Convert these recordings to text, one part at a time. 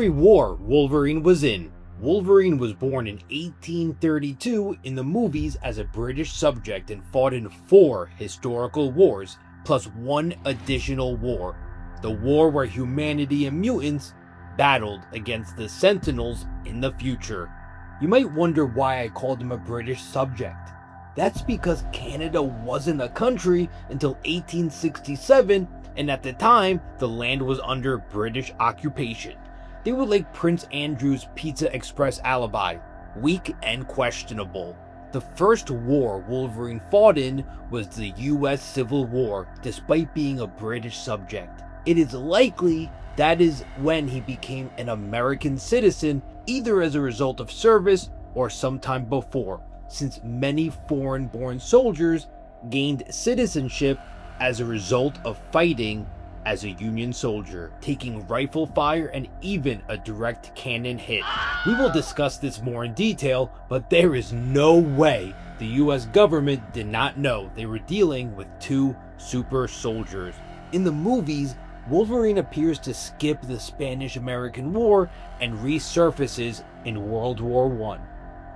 every war Wolverine was in. Wolverine was born in 1832 in the movies as a British subject and fought in 4 historical wars, plus 1 additional war. The war where humanity and mutants battled against the Sentinels in the future. You might wonder why I called him a British subject. That's because Canada wasn't a country until 1867, and at the time, the land was under British occupation. They were like Prince Andrew's Pizza Express alibi, weak and questionable. The first war Wolverine fought in was the US Civil War, despite being a British subject. It is likely that is when he became an American citizen, either as a result of service or sometime before, since many foreign-born soldiers gained citizenship as a result of fighting as a Union soldier, taking rifle fire and even a direct cannon hit. We will discuss this more in detail, but there is no way the US government did not know they were dealing with 2 super soldiers. In the movies, Wolverine appears to skip the Spanish-American War and resurfaces in World War I.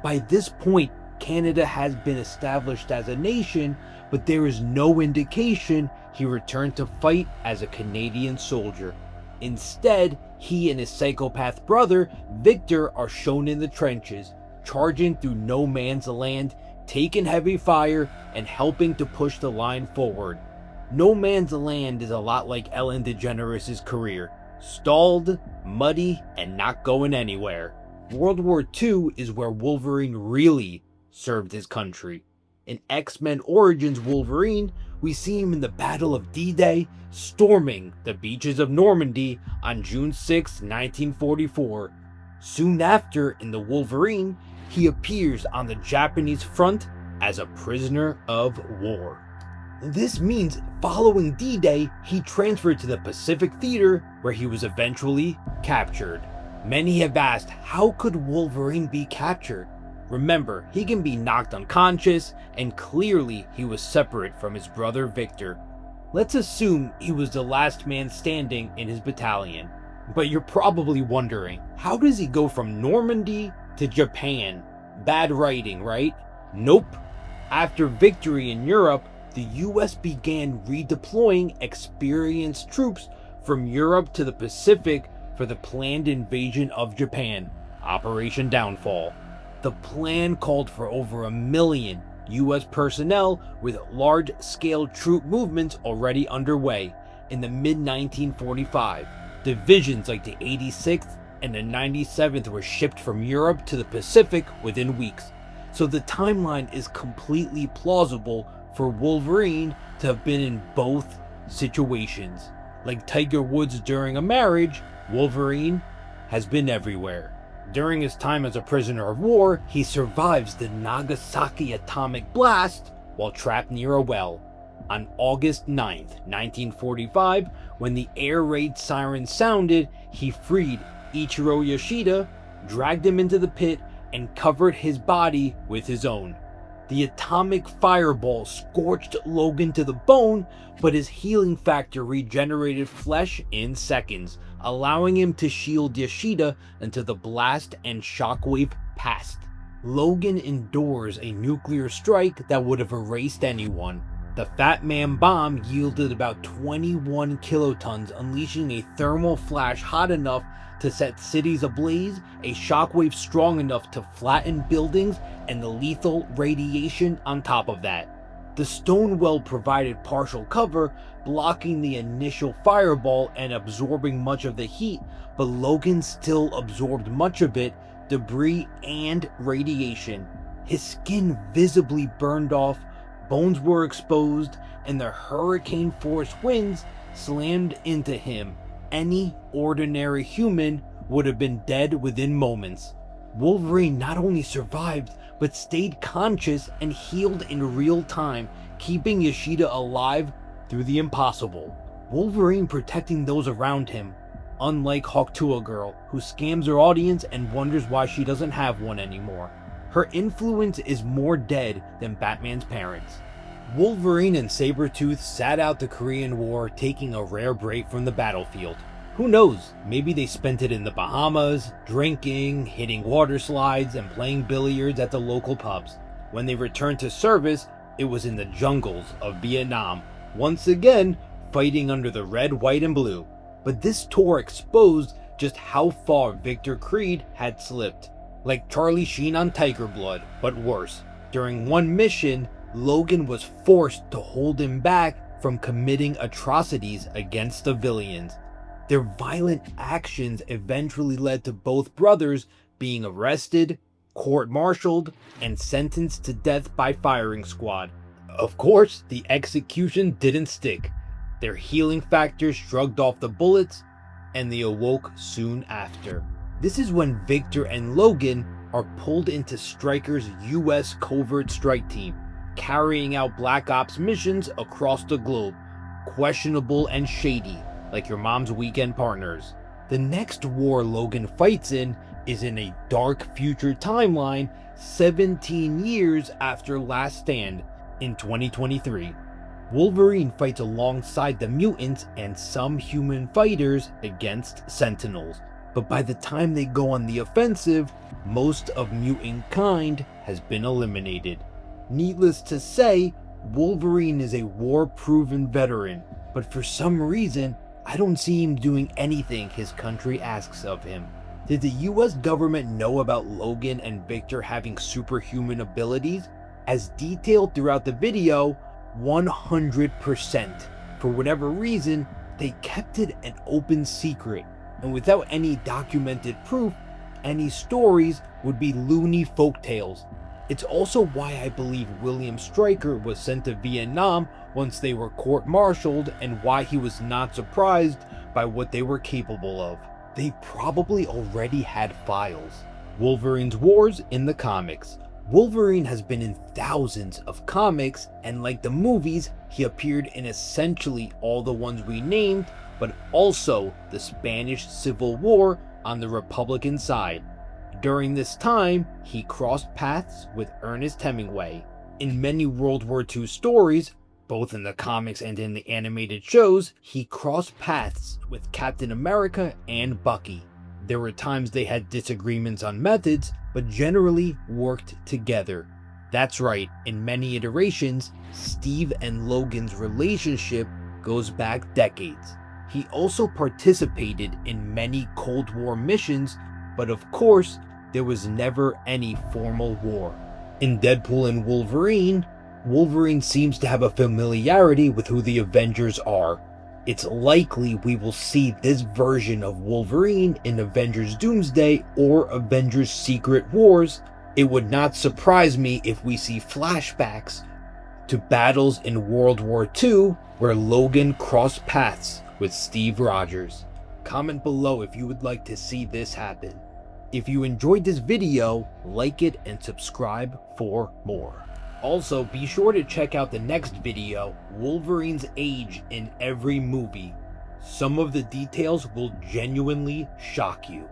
By this point, Canada has been established as a nation, but there is no indication he returned to fight as a Canadian soldier. Instead, he and his psychopath brother, Victor, are shown in the trenches, charging through no man's land, taking heavy fire, and helping to push the line forward. No Man's Land is a lot like Ellen DeGeneres' career, stalled, muddy, and not going anywhere. World War II is where Wolverine really served his country. In X-Men Origins Wolverine, we see him in the Battle of D-Day, storming the beaches of Normandy on June 6, 1944. Soon after, in the Wolverine, he appears on the Japanese front as a prisoner of war. This means following D-Day, he transferred to the Pacific Theater, where he was eventually captured. Many have asked, how could Wolverine be captured? Remember, he can be knocked unconscious, and clearly he was separate from his brother Victor. Let's assume he was the last man standing in his battalion. But you're probably wondering, how does he go from Normandy to Japan? Bad writing, right? Nope. After victory in Europe, the US began redeploying experienced troops from Europe to the Pacific for the planned invasion of Japan, Operation Downfall. The plan called for over 1 million US personnel with large-scale troop movements already underway. In the mid-1945, divisions like the 86th and the 97th were shipped from Europe to the Pacific within weeks, so the timeline is completely plausible for Wolverine to have been in both situations. Like Tiger Woods during a marriage, Wolverine has been everywhere. During his time as a prisoner of war, he survives the Nagasaki atomic blast while trapped near a well. On August 9th, 1945, when the air raid siren sounded, he freed Ichiro Yoshida, dragged him into the pit, and covered his body with his own. The atomic fireball scorched Logan to the bone, but his healing factor regenerated flesh in seconds, allowing him to shield Yoshida until the blast and shockwave passed. Logan endures a nuclear strike that would have erased anyone. The Fat Man bomb yielded about 21 kilotons, unleashing a thermal flash hot enough to set cities ablaze, a shockwave strong enough to flatten buildings, and the lethal radiation on top of that. The stone well provided partial cover, blocking the initial fireball and absorbing much of the heat, but Logan still absorbed much of it, debris and radiation. His skin visibly burned off, bones were exposed, and the hurricane-force winds slammed into him. Any ordinary human would have been dead within moments. Wolverine not only survived, but stayed conscious and healed in real time, keeping Yoshida alive through the impossible. Wolverine protecting those around him, unlike Hawktua Girl, who scams her audience and wonders why she doesn't have one anymore. Her influence is more dead than Batman's parents. Wolverine and Sabretooth sat out the Korean War, taking a rare break from the battlefield. Who knows, maybe they spent it in the Bahamas, drinking, hitting water slides, and playing billiards at the local pubs. When they returned to service, it was in the jungles of Vietnam, once again fighting under the red, white, and blue. But this tour exposed just how far Victor Creed had slipped. Like Charlie Sheen on Tiger Blood, but worse. During one mission, Logan was forced to hold him back from committing atrocities against civilians. Their violent actions eventually led to both brothers being arrested, court-martialed, and sentenced to death by firing squad. Of course, the execution didn't stick. Their healing factor shrugged off the bullets, and they awoke soon after. This is when Victor and Logan are pulled into Stryker's US covert strike team, carrying out Black Ops missions across the globe, questionable and shady, like your mom's weekend partners. The next war Logan fights in is in a dark future timeline 17 years after Last Stand in 2023. Wolverine fights alongside the mutants and some human fighters against Sentinels, but by the time they go on the offensive, most of mutant kind has been eliminated. Needless to say, Wolverine is a war-proven veteran, but for some reason, I don't see him doing anything his country asks of him. Did the US government know about Logan and Victor having superhuman abilities? As detailed throughout the video, 100%. For whatever reason, they kept it an open secret, and without any documented proof, any stories would be loony folktales. It's also why I believe William Stryker was sent to Vietnam once they were court-martialed, and why he was not surprised by what they were capable of. They probably already had files. Wolverine's wars in the comics. Wolverine has been in thousands of comics, and like the movies, he appeared in essentially all the ones we named, but also the Spanish Civil War on the Republican side. During this time, he crossed paths with Ernest Hemingway. In many World War II stories, both in the comics and in the animated shows, he crossed paths with Captain America and Bucky. There were times they had disagreements on methods, but generally worked together. That's right, in many iterations, Steve and Logan's relationship goes back decades. He also participated in many Cold War missions, but of course, there was never any formal war. In Deadpool and Wolverine, Wolverine seems to have a familiarity with who the Avengers are. It's likely we will see this version of Wolverine in Avengers Doomsday or Avengers Secret Wars. It would not surprise me if we see flashbacks to battles in World War II where Logan crossed paths with Steve Rogers. Comment below if you would like to see this happen. If you enjoyed this video, like it and subscribe for more. Also, be sure to check out the next video, Wolverine's age in every movie. Some of the details will genuinely shock you.